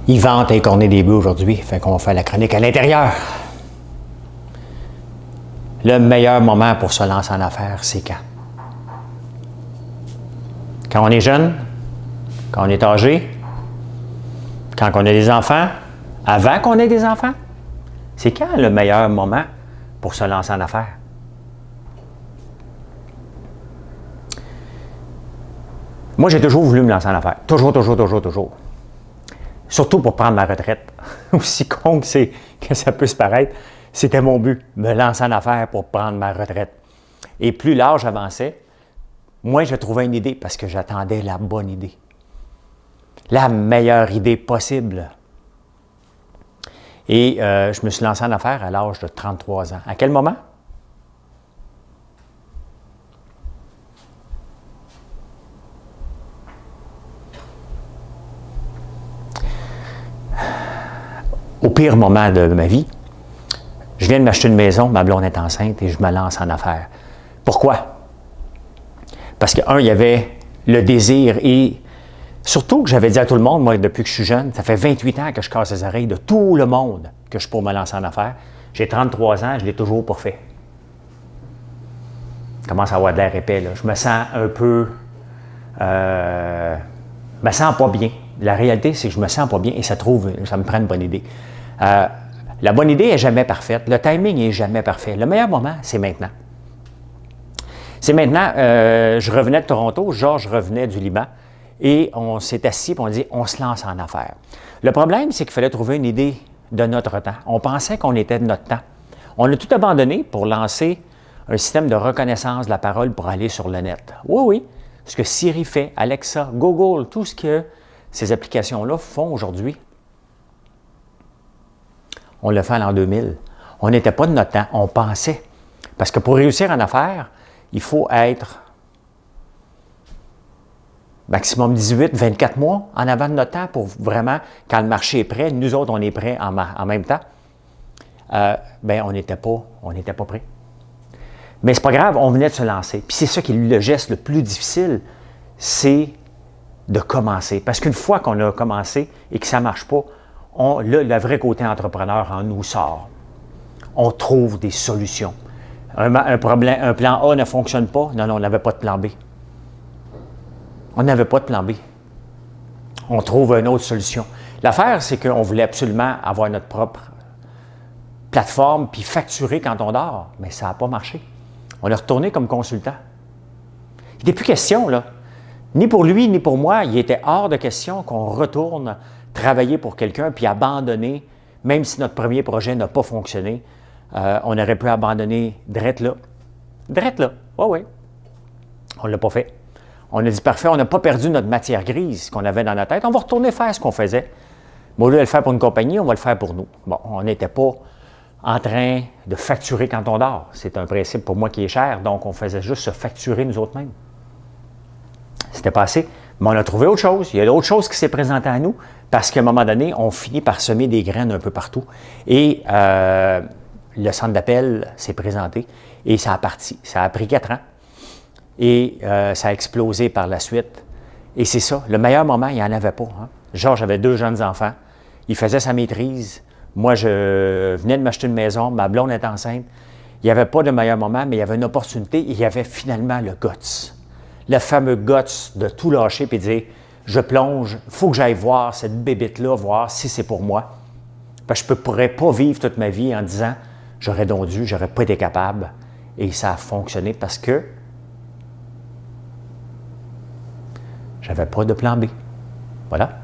Il vente un cornet des bœufs aujourd'hui, fait qu'on va faire la chronique à l'intérieur. Le meilleur moment pour se lancer en affaires, c'est quand? Quand on est jeune, quand on est âgé, quand on a des enfants, avant qu'on ait des enfants. C'est quand le meilleur moment pour se lancer en affaires? Moi, j'ai toujours voulu me lancer en affaires. Toujours. Surtout pour prendre ma retraite. Aussi con que ça peut se paraître, c'était mon but, me lancer en affaires pour prendre ma retraite. Et plus l'âge avançait, moins je trouvais une idée parce que j'attendais la bonne idée. La meilleure idée possible. Et je me suis lancé en affaires à l'âge de 33 ans. À quel moment? Au pire moment de ma vie, je viens de m'acheter une maison, ma blonde est enceinte et je me lance en affaires. Pourquoi? Parce que, il y avait le désir et surtout que j'avais dit à tout le monde, moi, depuis que je suis jeune, ça fait 28 ans que je casse les oreilles de tout le monde que je suis pour me lancer en affaires. J'ai 33 ans, je ne l'ai toujours pas fait. Je commence à avoir de l'air épais, là. Je me sens un peu... me sens pas bien. La réalité, c'est que je me sens pas bien et ça me prend une bonne idée. La bonne idée n'est jamais parfaite. Le timing n'est jamais parfait. Le meilleur moment, c'est maintenant. C'est maintenant. Je revenais de Toronto, Georges revenait du Liban et on s'est assis et on a dit, on se lance en affaires. Le problème, c'est qu'il fallait trouver une idée de notre temps. On pensait qu'on était de notre temps. On a tout abandonné pour lancer un système de reconnaissance de la parole pour aller sur le net. Oui. Ce que Siri fait, Alexa, Google, tout ce que ces applications-là font aujourd'hui, on l'a fait en l'an 2000. On n'était pas de notre temps, on pensait. Parce que pour réussir en affaires, il faut être maximum 18, 24 mois en avant de notre temps pour vraiment, quand le marché est prêt, nous autres, on est prêts en même temps, on n'était pas prêts. Mais c'est pas grave, on venait de se lancer. Puis c'est ça qui est le geste le plus difficile, c'est de commencer. Parce qu'une fois qu'on a commencé et que ça ne marche pas, le vrai côté entrepreneur en nous sort. On trouve des solutions. Un plan A ne fonctionne pas. Non, on n'avait pas de plan B. On n'avait pas de plan B. On trouve une autre solution. L'affaire, c'est qu'on voulait absolument avoir notre propre plateforme puis facturer quand on dort. Mais ça n'a pas marché. On est retourné comme consultant. Il n'était plus question, là. Ni pour lui, ni pour moi, il était hors de question qu'on retourne travailler pour quelqu'un puis abandonner, même si notre premier projet n'a pas fonctionné, on aurait pu abandonner drette là. Drette là, oui. On ne l'a pas fait. On a dit, parfait, on n'a pas perdu notre matière grise qu'on avait dans notre tête, on va retourner faire ce qu'on faisait. Mais au lieu de le faire pour une compagnie, on va le faire pour nous. Bon, on n'était pas en train de facturer quand on dort. C'est un principe pour moi qui est cher, donc on faisait juste se facturer nous autres mêmes. C'était pas assez, mais on a trouvé autre chose. Il y a autre chose qui s'est présentée à nous parce qu'à un moment donné, on finit par semer des graines un peu partout. Et le centre d'appel s'est présenté et ça a parti. Ça a pris 4 ans et ça a explosé par la suite. Et c'est ça, le meilleur moment, il n'y en avait pas. Hein? Georges avait 2 jeunes enfants. Il faisait sa maîtrise. Moi, je venais de m'acheter une maison. Ma blonde est enceinte. Il n'y avait pas de meilleur moment, mais il y avait une opportunité et il y avait finalement le guts. Le fameux guts de tout lâcher et de dire « Je plonge, il faut que j'aille voir cette bébite-là, voir si c'est pour moi. » Parce que je ne pourrais pas vivre toute ma vie en disant « J'aurais donc dû, j'aurais pas été capable. » Et ça a fonctionné parce que j'avais pas de plan B. Voilà.